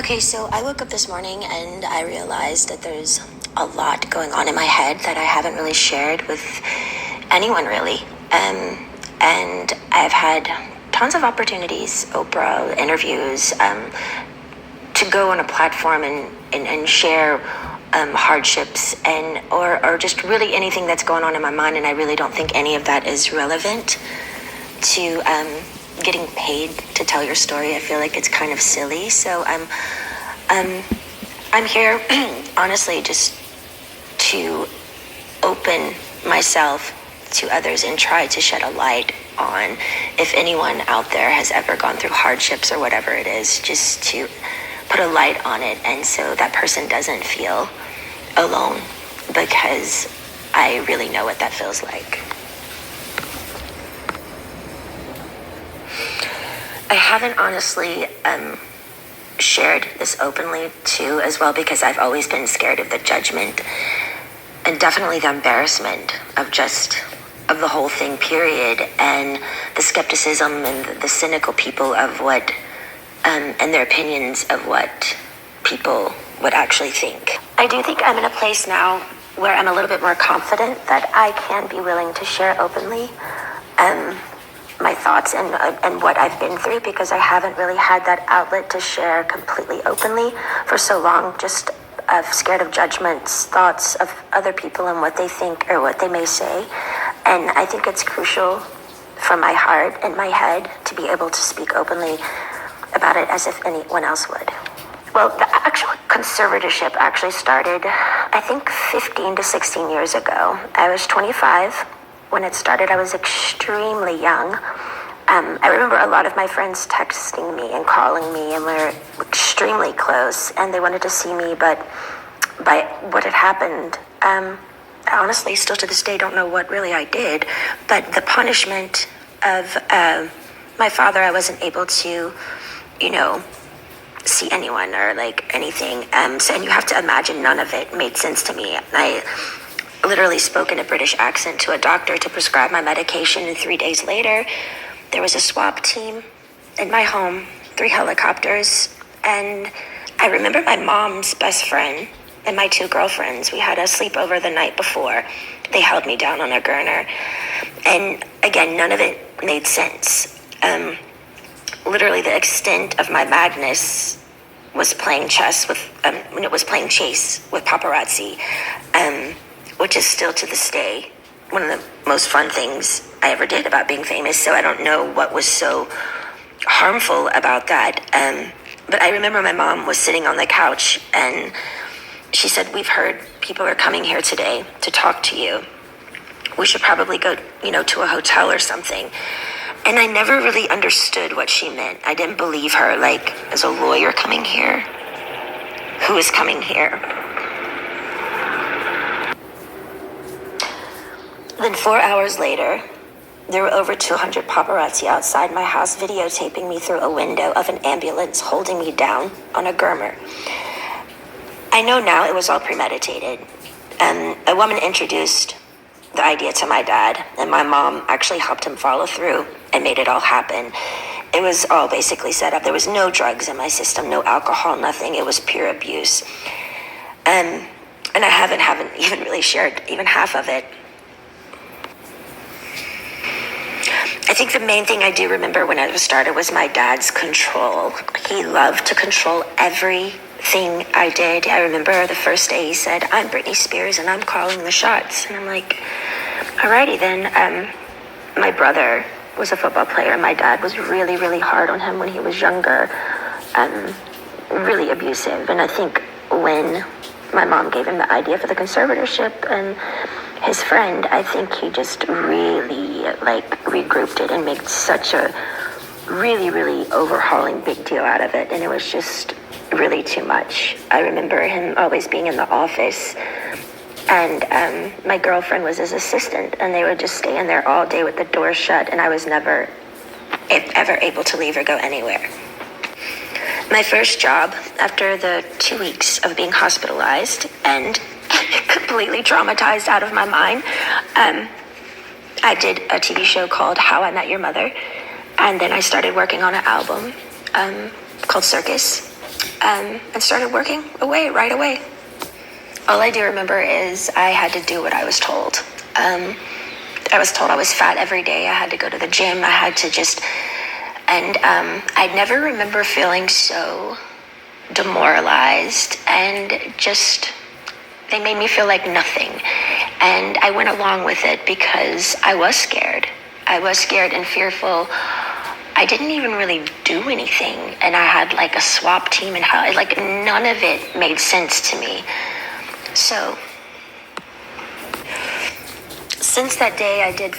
Okay, so I woke up this morning and I realized that there's a lot going on in my head that I haven't really shared with anyone really. And I've had tons of opportunities, Oprah, interviews, to go on a platform and share hardships or just really anything that's going on in my mind, and I really don't think any of that is relevant to getting paid to tell your story. I feel like it's kind of silly. So I'm here honestly just to open myself to others and try to shed a light on if anyone out there has ever gone through hardships or whatever it is, just to put a light on it, and so that person doesn't feel alone, because I really know what that feels like. I haven't honestly shared this openly too as well, because I've always been scared of the judgment and definitely the embarrassment of the whole thing, period, and the skepticism and the cynical people of what and their opinions of what people would actually think. I do think I'm in a place now where I'm a little bit more confident that I can be willing to share openly my thoughts and what I've been through, because I haven't really had that outlet to share completely openly for so long, just scared of judgments, thoughts of other people and what they think or what they may say. And I think it's crucial for my heart and my head to be able to speak openly about it as if anyone else would. Well, the actual conservatorship actually started, I think, 15 to 16 years ago. I was 25 when it started. I was extremely young. I remember a lot of my friends texting me and calling me, and we were extremely close, and they wanted to see me, but by what had happened, I honestly still to this day don't know what really I did, but the punishment of my father, I wasn't able to, see anyone or like anything. And you have to imagine none of it made sense to me. I literally spoke in a British accent to a doctor to prescribe my medication, and 3 days later, there was a swap team in my home, 3 helicopters, and I remember my mom's best friend and my 2 girlfriends. We had a sleepover the night before. They held me down on a gurner, and again, none of it made sense. Literally, the extent of my madness was playing chess with, when it was playing chase with paparazzi, which is still to this day one of the most fun things I ever did about being famous. So I don't know what was so harmful about that. But I remember my mom was sitting on the couch and she said, "We've heard people are coming here today to talk to you. We should probably go, to a hotel or something." And I never really understood what she meant. I didn't believe her. Like, is a lawyer coming here? Who is coming here? Then 4 hours later, there were over 200 paparazzi outside my house videotaping me through a window of an ambulance, holding me down on a gurner. I know now it was all premeditated. A woman introduced the idea to my dad, and my mom actually helped him follow through and made it all happen. It was all basically set up. There was no drugs in my system, no alcohol, nothing. It was pure abuse. And I haven't even really shared even half of it. I think the main thing I do remember when I started was my dad's control. He loved to control everything I did. I remember the first day he said, "I'm Britney Spears and I'm calling the shots." And I'm like, alrighty then. My brother was a football player, and my dad was really, really hard on him when he was younger, really abusive. And I think when my mom gave him the idea for the conservatorship and his friend, I think he just really regrouped it and made such a really, really overhauling big deal out of it. And it was just really too much. I remember him always being in the office, and my girlfriend was his assistant, and they would just stay in there all day with the door shut, and I was never ever able to leave or go anywhere. My first job, after the 2 weeks of being hospitalized and completely traumatized out of my mind, I did a TV show called How I Met Your Mother, and then I started working on an album called Circus. and started working away right away. All I do remember is I had to do what I was told. I was told I was fat every day. I had to go to the gym. I had to just, and I never remember feeling so demoralized and just, they made me feel like nothing. And I went along with it because I was scared. I was scared and fearful. I didn't even really do anything. And I had like a swap team and how, like none of it made sense to me. So since that day, I did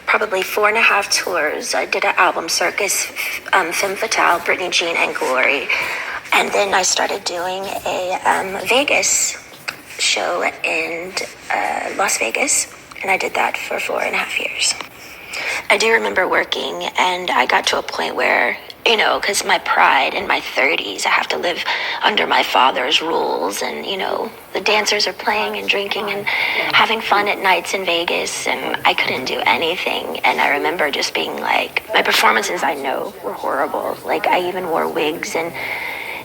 probably 4.5 tours. I did an album circus, Femme Fatale, Britney Jean, and Glory. And then I started doing a Vegas show in Las Vegas. And I did that for 4.5 years. I do remember working, and I got to a point where, you know, because my pride in my 30s, I have to live under my father's rules. And, you know, the dancers are playing and drinking and having fun at nights in Vegas, and I couldn't do anything. And I remember just being like, my performances, I know, were horrible. Like, I even wore wigs, and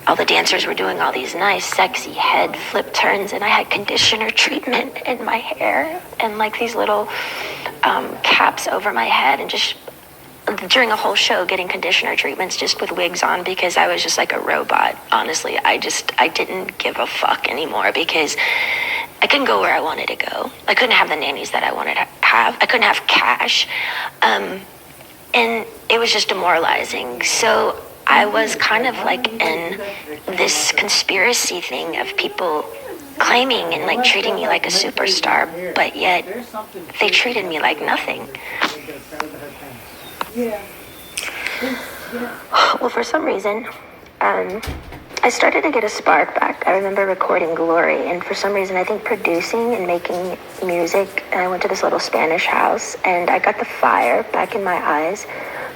all the dancers were doing all these nice, sexy head flip turns, and I had conditioner treatment in my hair and like these little caps over my head, and just during a whole show getting conditioner treatments just with wigs on because I was just like a robot. Honestly, I didn't give a fuck anymore because I couldn't go where I wanted to go. I couldn't have the nannies that I wanted to have. I couldn't have cash. And it was just demoralizing. So I was kind of like in this conspiracy thing of people claiming and like treating me like a superstar, but yet they treated me like nothing. Well, for some reason, I started to get a spark back. I remember recording Glory, and for some reason, I think producing and making music, and I went to this little Spanish house, and I got the fire back in my eyes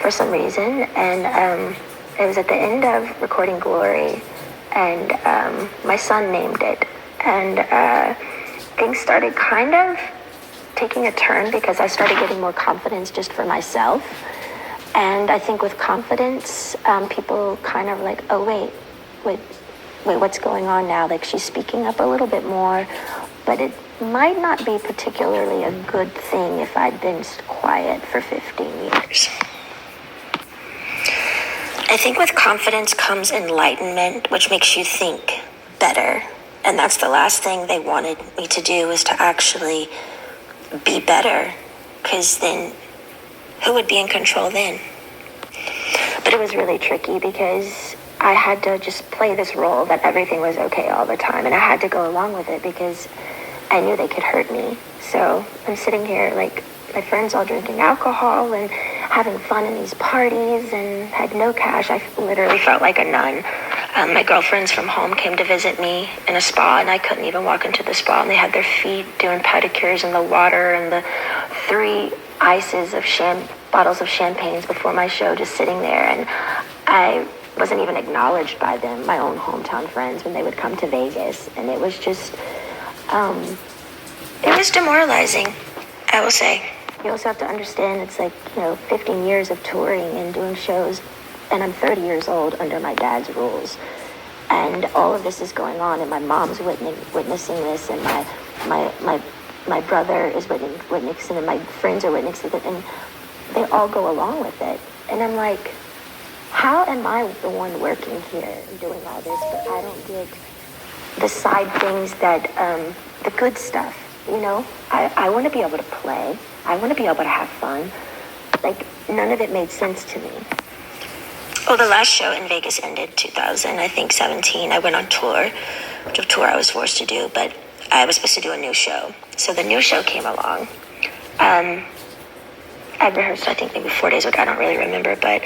for some reason, and it was at the end of recording Glory, and my son named it, and things started kind of taking a turn because I started getting more confidence just for myself. And I think with confidence, people kind of like, oh, wait, what's going on now? Like, she's speaking up a little bit more, but it might not be particularly a good thing if I'd been quiet for 15 years. I think with confidence comes enlightenment, which makes you think better. And that's the last thing they wanted me to do, was to actually be better, because then who would be in control then? But it was really tricky because I had to just play this role that everything was okay all the time, and I had to go along with it because I knew they could hurt me. So I'm sitting here like my friends all drinking alcohol and having fun in these parties and had no cash. I literally felt like a nun. My girlfriends from home came to visit me in a spa, and I couldn't even walk into the spa, and they had their feet doing pedicures in the water, and the 3 ices of bottles of champagnes before my show just sitting there, and I wasn't even acknowledged by them, my own hometown friends, when they would come to Vegas. And it was just it was demoralizing, I will say. You also have to understand, it's like, 15 years of touring and doing shows, and I'm 30 years old under my dad's rules, and all of this is going on, and my mom's witnessing this, and my brother is witnessing, and my friends are witnessing it, and they all go along with it. And I'm like, how am I the one working here and doing all this, but I don't get the side things that, the good stuff, I want to be able to play. I want to be able to have fun. Like, none of it made sense to me. Well, the last show in Vegas ended 2017. I went on tour, which a tour I was forced to do, but I was supposed to do a new show. So the new show came along. I rehearsed, I think, maybe 4 days ago. I don't really remember, but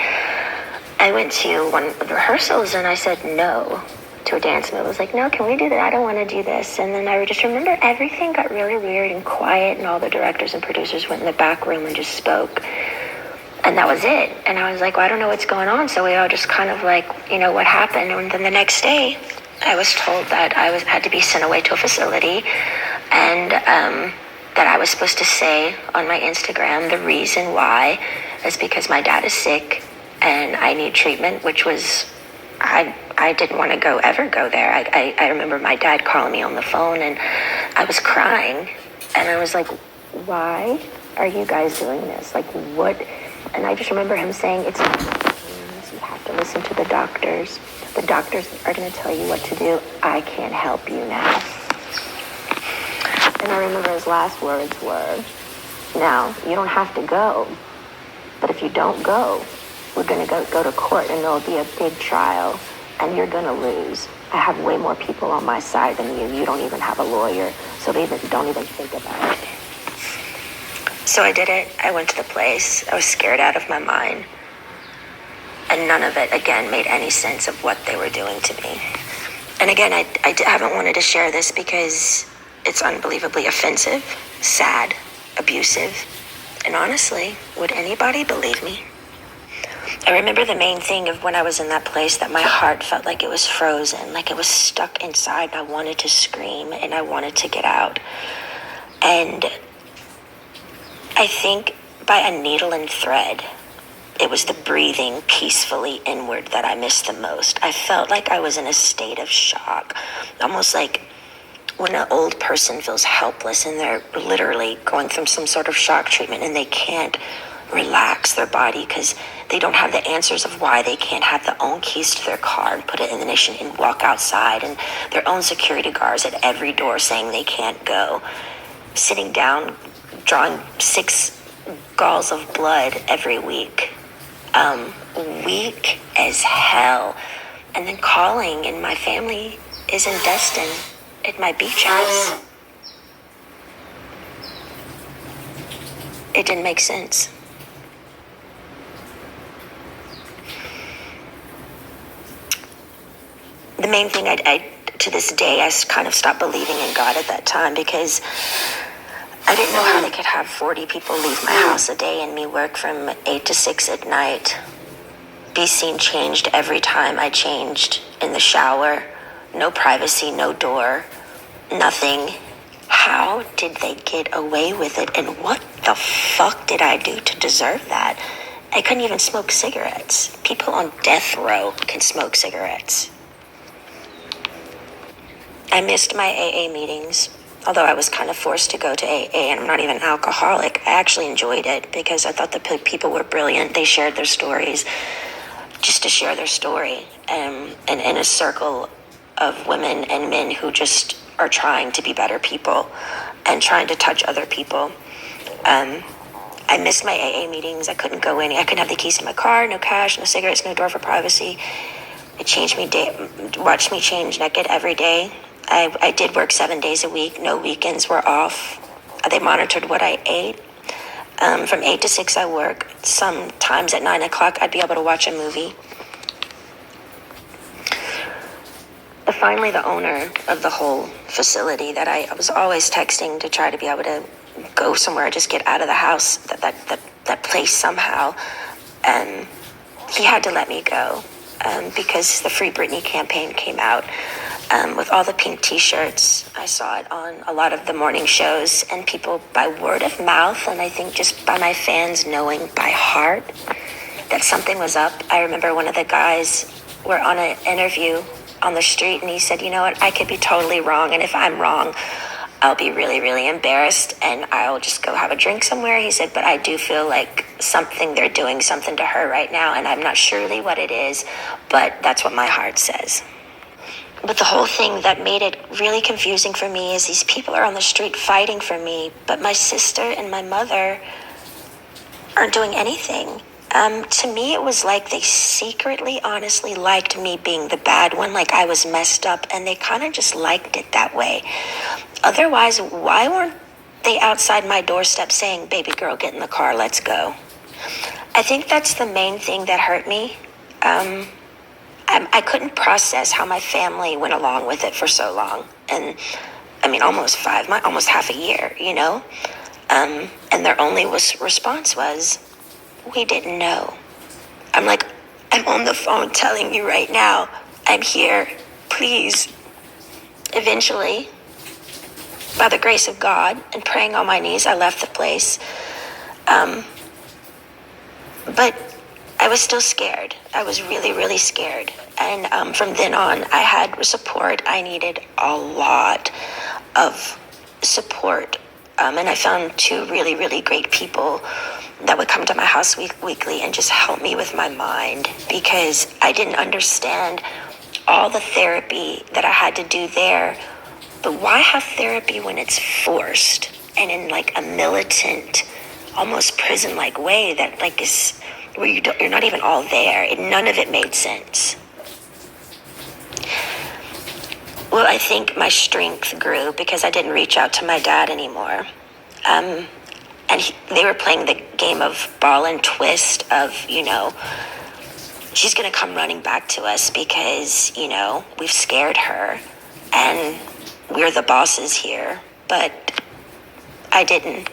I went to one of the rehearsals, and I said no to a dance move. I was like, no, can we do that? I don't want to do this. And then I just remember everything got really weird and quiet, and all the directors and producers went in the back room and just spoke. And that was it. And I was like, well, I don't know what's going on. So we all just kind of like, what happened? And then the next day, I was told that I had to be sent away to a facility, and that I was supposed to say on my Instagram the reason why is because my dad is sick and I need treatment, which was, I I didn't want to ever go there. I remember my dad calling me on the phone and I was crying. And I was like, why are you guys doing this? Like, what? And I just remember him saying, it's not you have to listen to the doctors. The doctors are going to tell you what to do. I can't help you now. And I remember his last words were, now, you don't have to go, but if you don't go, we're going to go to court and there'll be a big trial and you're going to lose. I have way more people on my side than you. You don't even have a lawyer, so don't even think about it. So I did it. I went to the place. I was scared out of my mind. And none of it, again, made any sense of what they were doing to me. And again, I haven't wanted to share this because it's unbelievably offensive, sad, abusive. And honestly, would anybody believe me? I remember the main thing of when I was in that place that my heart felt like it was frozen, like it was stuck inside. I wanted to scream and I wanted to get out. And I think by a needle and thread, it was the breathing peacefully inward that I missed the most. I felt like I was in a state of shock, almost like when an old person feels helpless and they're literally going through some sort of shock treatment and they can't relax their body because they don't have the answers of why they can't have their own keys to their car and put it in the ignition and walk outside, and their own security guards at every door saying they can't go, sitting down, drawing 6 galls of blood every week, weak as hell, and then calling, and my family is in Destin at my beach house. It didn't make sense. The main thing I to this day, I kind of stopped believing in God at that time because I didn't know how they could have 40 people leave my house a day and me work from 8 to 6 at night, be seen changed every time I changed in the shower, no privacy, no door, nothing. How did they get away with it? And what the fuck did I do to deserve that? I couldn't even smoke cigarettes. People on death row can smoke cigarettes. I missed my AA meetings, although I was kind of forced to go to AA, and I'm not even an alcoholic. I actually enjoyed it because I thought the people were brilliant. They shared their stories just to share their story, and in a circle of women and men who just are trying to be better people and trying to touch other people. I missed my AA meetings. I couldn't go in. I couldn't have the keys to my car, no cash, no cigarettes, no door for privacy. It changed me, watched me change naked every day. I did work 7 days a week. No weekends were off. They monitored what I ate. From 8 to 6 I work. Sometimes at 9 o'clock I'd be able to watch a movie. Finally, the owner of the whole facility that I was always texting to try to be able to go somewhere, just get out of the house, that place somehow, he had to let me go because the Free Britney campaign came out. With all the pink t-shirts, I saw it on a lot of the morning shows, and people by word of mouth, and I think just by my fans knowing by heart that something was up. I remember one of the guys were on an interview on the street, and he said, you know what, I could be totally wrong, and if I'm wrong, I'll be really, really embarrassed, and I'll just go have a drink somewhere. He said, but I do feel like they're doing something to her right now, and I'm not surely what it is, but that's what my heart says. But the whole thing that made it really confusing for me is these people are on the street fighting for me, but my sister and my mother aren't doing anything. To me, it was like they secretly, honestly liked me being the bad one, like I was messed up, and they kind of just liked it that way. Otherwise, why weren't they outside my doorstep saying, baby girl, get in the car, let's go? I think that's the main thing that hurt me. I couldn't process how my family went along with it for so long. And I mean, almost half a year, you know? And their only response was, we didn't know. I'm like, I'm on the phone telling you right now, I'm here, please. Eventually, by the grace of God and praying on my knees, I left the place. But I was still scared. I was really, really scared. And from then on, I had support. I needed a lot of support. And I found two really, really great people that would come to my house weekly and just help me with my mind, because I didn't understand all the therapy that I had to do there. But why have therapy when it's forced and in like a militant, almost prison-like way that like is where you're not even all there? None of it made sense. Well, I think my strength grew because I didn't reach out to my dad anymore. They were playing the game of ball and twist of, she's going to come running back to us because, we've scared her and we're the bosses here. But I didn't.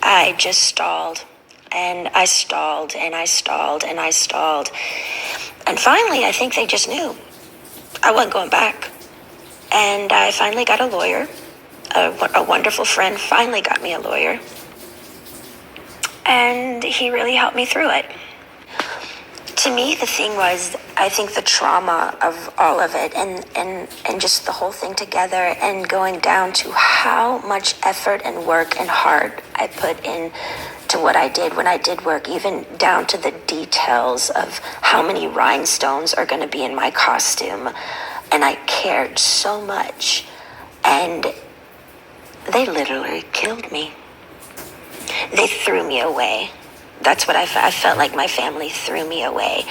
I just stalled. And I stalled and I stalled and I stalled. And finally, I think they just knew I wasn't going back. And I finally got a lawyer. A wonderful friend finally got me a lawyer. And he really helped me through it. To me, the thing was, I think the trauma of all of it and just the whole thing together and going down to how much effort and work and heart I put in to what I did when I did work, even down to the details of how many rhinestones are going to be in my costume. And I cared so much. And they literally killed me. They threw me away. That's what I felt like my family threw me away.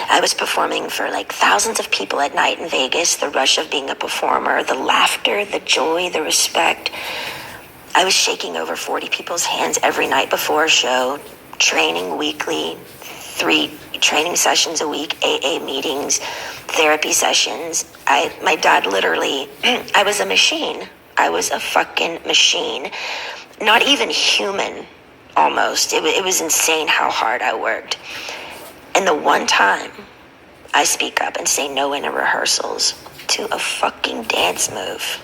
I was performing for like thousands of people at night in Vegas, the rush of being a performer, the laughter, the joy, the respect. I was shaking over 40 people's hands every night before a show, training weekly, 3 training sessions a week, AA meetings, therapy sessions. My dad literally, I was a machine. I was a fucking machine. Not even human. Almost. It was insane how hard I worked. And the one time I speak up and say no in rehearsals to a fucking dance move,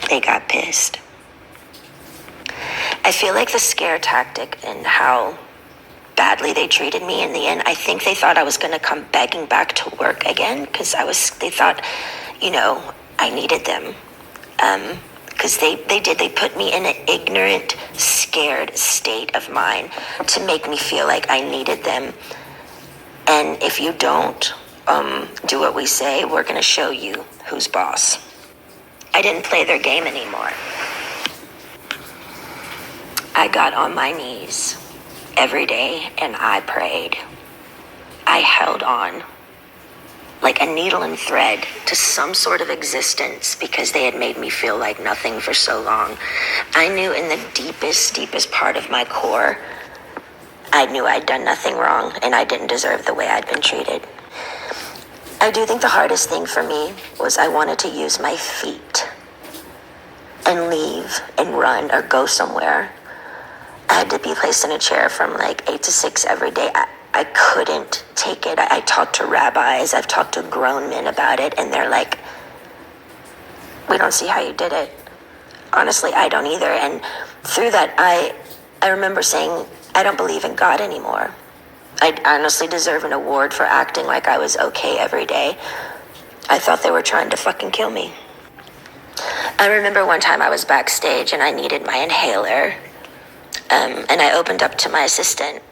they got pissed. I feel like the scare tactic and how badly they treated me in the end, I think they thought I was going to come begging back to work again because they thought, I needed them. Because they put me in an ignorant, scared state of mind to make me feel like I needed them. And if you don't do what we say, we're going to show you who's boss. I didn't play their game anymore. I got on my knees every day and I prayed. I held on like a needle and thread to some sort of existence because they had made me feel like nothing for so long. I knew in the deepest part of my core, I knew I'd done nothing wrong and I didn't deserve the way I'd been treated. I do think the hardest thing for me was I wanted to use my feet and leave and run or go somewhere. I had to be placed in a chair from like 8 to 6 every day. I couldn't take it. I talked to rabbis, I've talked to grown men about it, and they're like, we don't see how you did it. Honestly, I don't either. And through that, I remember saying, I don't believe in God anymore. I honestly deserve an award for acting like I was okay every day. I thought they were trying to fucking kill me. I remember one time I was backstage and I needed my inhaler. And I opened up to my assistant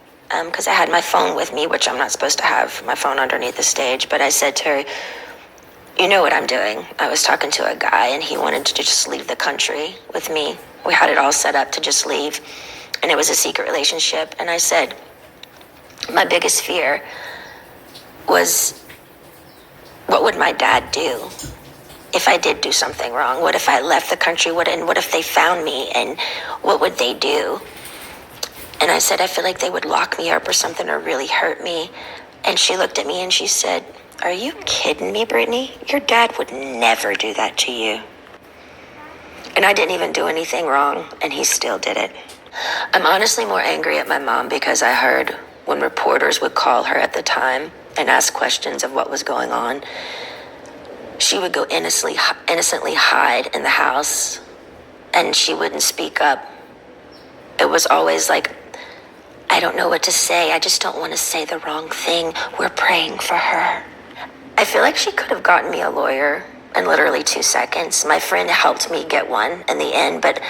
because I had my phone with me, which I'm not supposed to have my phone underneath the stage. But I said to her, you know what I'm doing. I was talking to a guy and he wanted to just leave the country with me. We had it all set up to just leave. And it was a secret relationship. And I said, my biggest fear was, what would my dad do if I did do something wrong? What if I left the country? And what if they found me? And what would they do? And I said, I feel like they would lock me up or something or really hurt me. And she looked at me and she said, are you kidding me, Brittany? Your dad would never do that to you. And I didn't even do anything wrong, and he still did it. I'm honestly more angry at my mom because I heard when reporters would call her at the time and ask questions of what was going on, she would go innocently hide in the house and she wouldn't speak up. It was always like, I don't know what to say. I just don't want to say the wrong thing. We're praying for her. I feel like she could have gotten me a lawyer in literally 2 seconds. My friend helped me get one in the end, but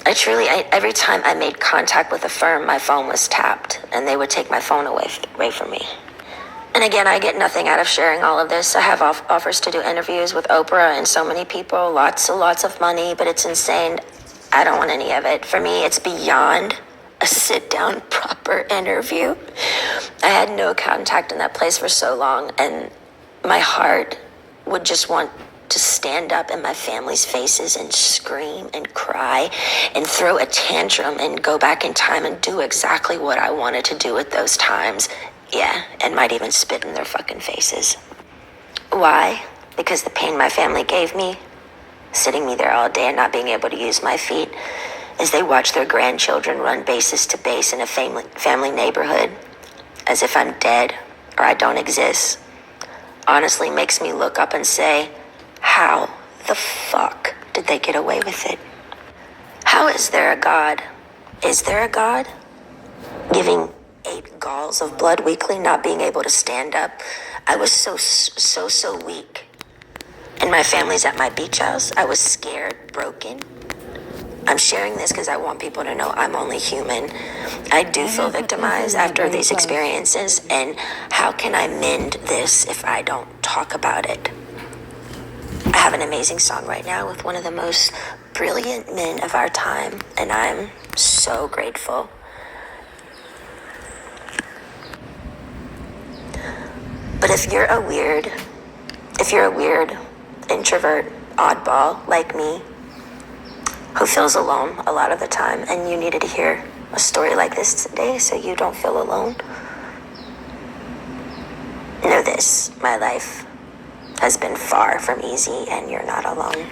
every time I made contact with a firm, my phone was tapped, and they would take my phone away from me. And again, I get nothing out of sharing all of this. I have offers to do interviews with Oprah and so many people, lots of money, but it's insane. I don't want any of it. For me, it's beyond a sit-down, proper interview. I had no contact in that place for so long, and my heart would just want to stand up in my family's faces and scream and cry and throw a tantrum and go back in time and do exactly what I wanted to do at those times. Yeah, and might even spit in their fucking faces. Why? Because the pain my family gave me, sitting me there all day and not being able to use my feet, as they watch their grandchildren run bases to base in a family neighborhood, as if I'm dead or I don't exist, honestly makes me look up and say, how the fuck did they get away with it? How is there a God? Is there a God? Giving 8 galls of blood weekly, not being able to stand up. I was so weak. And my family's at my beach house. I was scared, broken. I'm sharing this because I want people to know I'm only human. I do feel victimized after these experiences, and how can I mend this if I don't talk about it? I have an amazing song right now with one of the most brilliant men of our time, and I'm so grateful. But if you're a weird introvert, oddball like me, who feels alone a lot of the time, and you needed to hear a story like this today so you don't feel alone, know this, my life has been far from easy, and you're not alone.